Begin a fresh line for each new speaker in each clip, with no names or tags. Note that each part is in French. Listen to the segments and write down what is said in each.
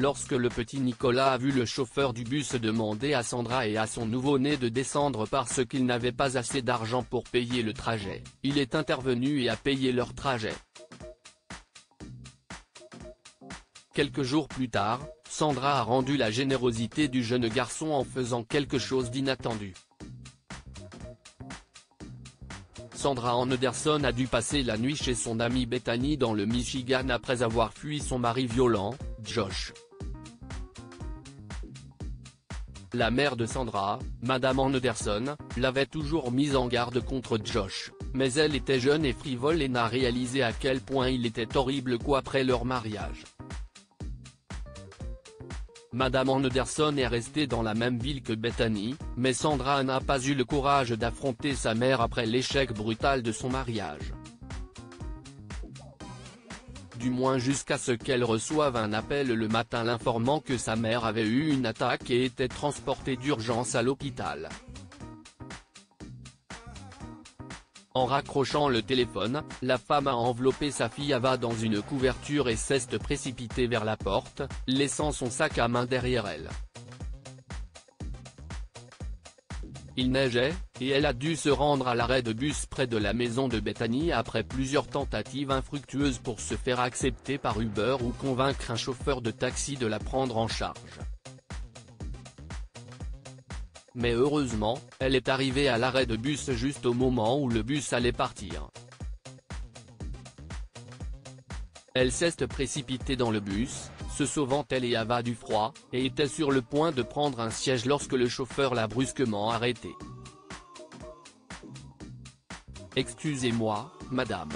lorsque le petit Nicolas a vu le chauffeur du bus demander à Sandra et à son nouveau-né de descendre parce qu'il n'avait pas assez d'argent pour payer le trajet, il est intervenu et a payé leur trajet. Quelques jours plus tard, Sandra a rendu la générosité du jeune garçon en faisant quelque chose d'inattendu. Sandra Anderson a dû passer la nuit chez son amie Bethany dans le Michigan après avoir fui son mari violent, Josh. La mère de Sandra, Madame Anderson, l'avait toujours mise en garde contre Josh, mais elle était jeune et frivole et n'a réalisé à quel point il était horrible qu'après leur mariage. Madame Anderson est restée dans la même ville que Bethany, mais Sandra n'a pas eu le courage d'affronter sa mère après l'échec brutal de son mariage. Du moins jusqu'à ce qu'elle reçoive un appel le matin l'informant que sa mère avait eu une attaque et était transportée d'urgence à l'hôpital. En raccrochant le téléphone, la femme a enveloppé sa fille Ava dans une couverture et s'est précipitée vers la porte, laissant son sac à main derrière elle. Il neigeait, et elle a dû se rendre à l'arrêt de bus près de la maison de Bethany après plusieurs tentatives infructueuses pour se faire accepter par Uber ou convaincre un chauffeur de taxi de la prendre en charge. Mais heureusement, elle est arrivée à l'arrêt de bus juste au moment où le bus allait partir. Elle s'est précipitée dans le bus, se sauvant elle et Ava du froid, et était sur le point de prendre un siège lorsque le chauffeur l'a brusquement arrêtée. « Excusez-moi, madame.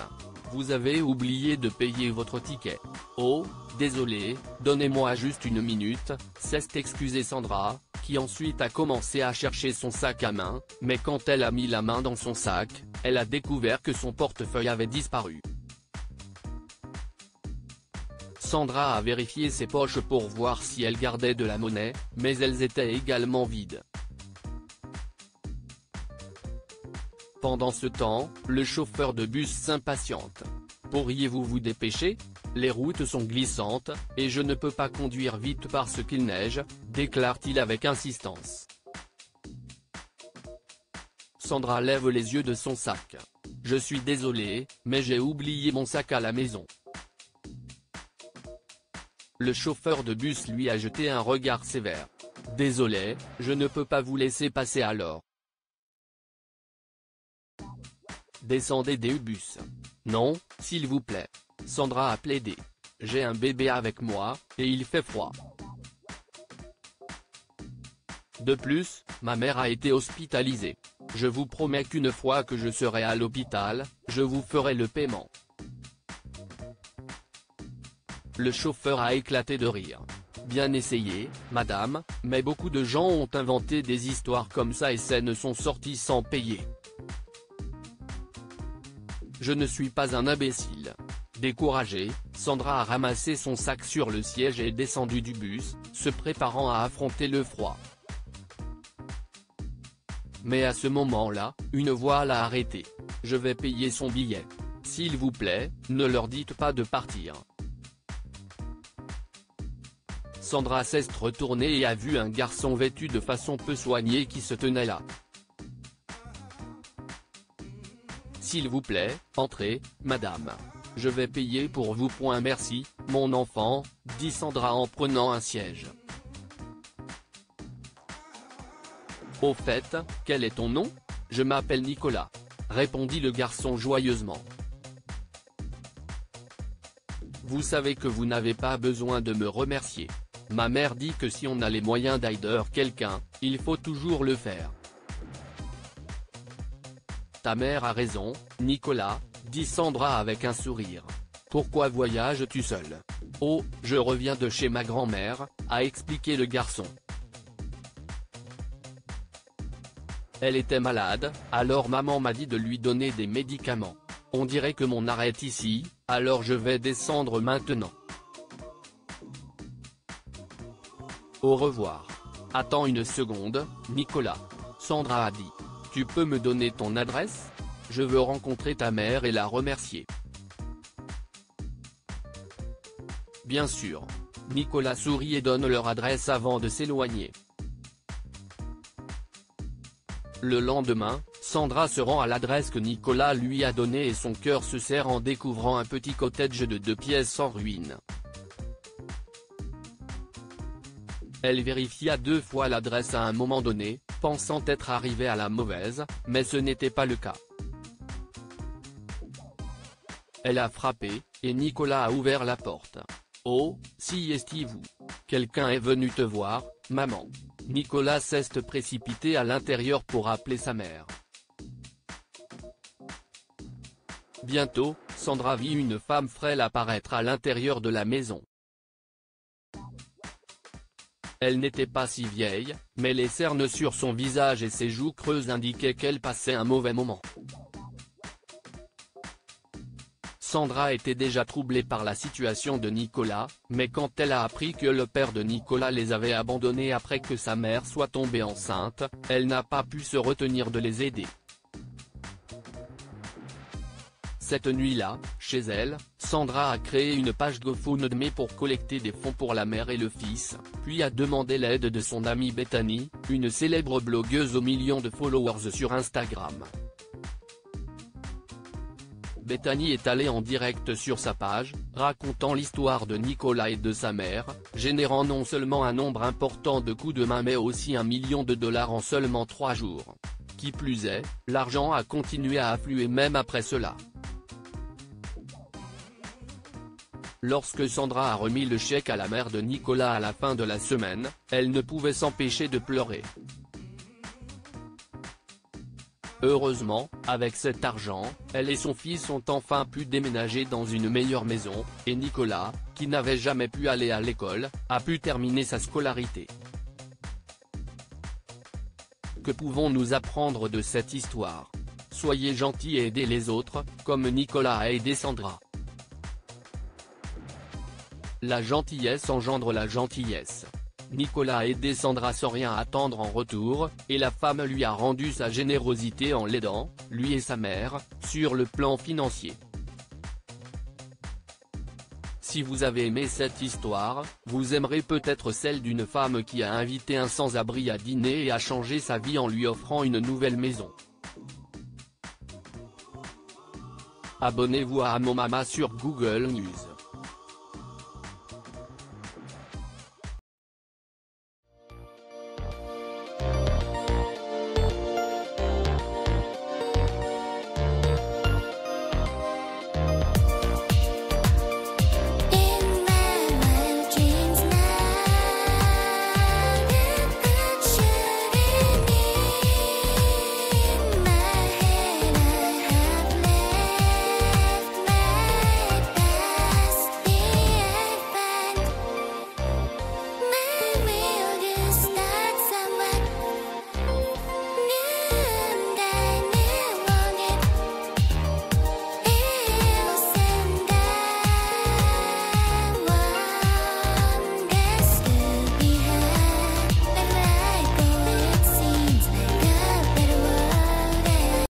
Vous avez oublié de payer votre ticket. Oh, désolé, donnez-moi juste une minute », s'est excusée Sandra, qui ensuite a commencé à chercher son sac à main, mais quand elle a mis la main dans son sac, elle a découvert que son portefeuille avait disparu. Sandra a vérifié ses poches pour voir si elle gardait de la monnaie, mais elles étaient également vides. Pendant ce temps, le chauffeur de bus s'impatiente. « Pourriez-vous vous dépêcher ? Les routes sont glissantes, et je ne peux pas conduire vite parce qu'il neige », déclare-t-il avec insistance. Sandra lève les yeux de son sac. « Je suis désolée, mais j'ai oublié mon sac à la maison. » Le chauffeur de bus lui a jeté un regard sévère. « Désolé, je ne peux pas vous laisser passer alors. Descendez des bus. »« Non, s'il vous plaît. » Sandra a plaidé. « J'ai un bébé avec moi, et il fait froid. De plus, ma mère a été hospitalisée. Je vous promets qu'une fois que je serai à l'hôpital, je vous ferai le paiement. » Le chauffeur a éclaté de rire. « Bien essayé, madame, mais beaucoup de gens ont inventé des histoires comme ça et ces ne sont sortis sans payer. Je ne suis pas un imbécile. » Découragée, Sandra a ramassé son sac sur le siège et est descendue du bus, se préparant à affronter le froid. Mais à ce moment-là, une voix l'a arrêtée. « Je vais payer son billet. S'il vous plaît, ne leur dites pas de partir. » Sandra s'est retournée et a vu un garçon vêtu de façon peu soignée qui se tenait là. « S'il vous plaît, entrez, madame. Je vais payer pour vous. Merci, mon enfant, » dit Sandra en prenant un siège. « Au fait, quel est ton nom ? » « Je m'appelle Nicolas. » répondit le garçon joyeusement. « Vous savez que vous n'avez pas besoin de me remercier. Ma mère dit que si on a les moyens d'aider quelqu'un, il faut toujours le faire. » « Ta mère a raison, Nicolas, » dit Sandra avec un sourire. « Pourquoi voyages-tu seul ? » « Oh, je reviens de chez ma grand-mère, » a expliqué le garçon. « Elle était malade, alors maman m'a dit de lui donner des médicaments. On dirait que mon arrête ici, alors je vais descendre maintenant. Au revoir. » « Attends une seconde, Nicolas. » Sandra a dit. « Tu peux me donner ton adresse ? Je veux rencontrer ta mère et la remercier. » « Bien sûr. Nicolas sourit et donne leur adresse avant de s'éloigner. Le lendemain, Sandra se rend à l'adresse que Nicolas lui a donnée et son cœur se serre en découvrant un petit cottage de 2 pièces en ruine. Elle vérifia 2 fois l'adresse à un moment donné, pensant être arrivée à la mauvaise, mais ce n'était pas le cas. Elle a frappé, et Nicolas a ouvert la porte. « Oh, si estivez-vous. Quelqu'un est venu te voir, maman. » Nicolas s'est précipité à l'intérieur pour appeler sa mère. Bientôt, Sandra vit une femme frêle apparaître à l'intérieur de la maison. Elle n'était pas si vieille, mais les cernes sur son visage et ses joues creuses indiquaient qu'elle passait un mauvais moment. Sandra était déjà troublée par la situation de Nicolas, mais quand elle a appris que le père de Nicolas les avait abandonnés après que sa mère soit tombée enceinte, elle n'a pas pu se retenir de les aider. Cette nuit-là, chez elle, Sandra a créé une page GoFundMe pour collecter des fonds pour la mère et le fils, puis a demandé l'aide de son amie Bethany, une célèbre blogueuse aux millions de followers sur Instagram. Bethany est allée en direct sur sa page, racontant l'histoire de Nicolas et de sa mère, générant non seulement un nombre important de coups de main mais aussi $1 million en seulement 3 jours. Qui plus est, l'argent a continué à affluer même après cela. Lorsque Sandra a remis le chèque à la mère de Nicolas à la fin de la semaine, elle ne pouvait s'empêcher de pleurer. Heureusement, avec cet argent, elle et son fils ont enfin pu déménager dans une meilleure maison, et Nicolas, qui n'avait jamais pu aller à l'école, a pu terminer sa scolarité. Que pouvons-nous apprendre de cette histoire? Soyez gentils et aidez les autres, comme Nicolas a aidé Sandra. La gentillesse engendre la gentillesse. Nicolas a aidé Sandra sans rien attendre en retour, et la femme lui a rendu sa générosité en l'aidant, lui et sa mère, sur le plan financier. Si vous avez aimé cette histoire, vous aimerez peut-être celle d'une femme qui a invité un sans-abri à dîner et a changé sa vie en lui offrant une nouvelle maison. Abonnez-vous à Amon Mama sur Google News.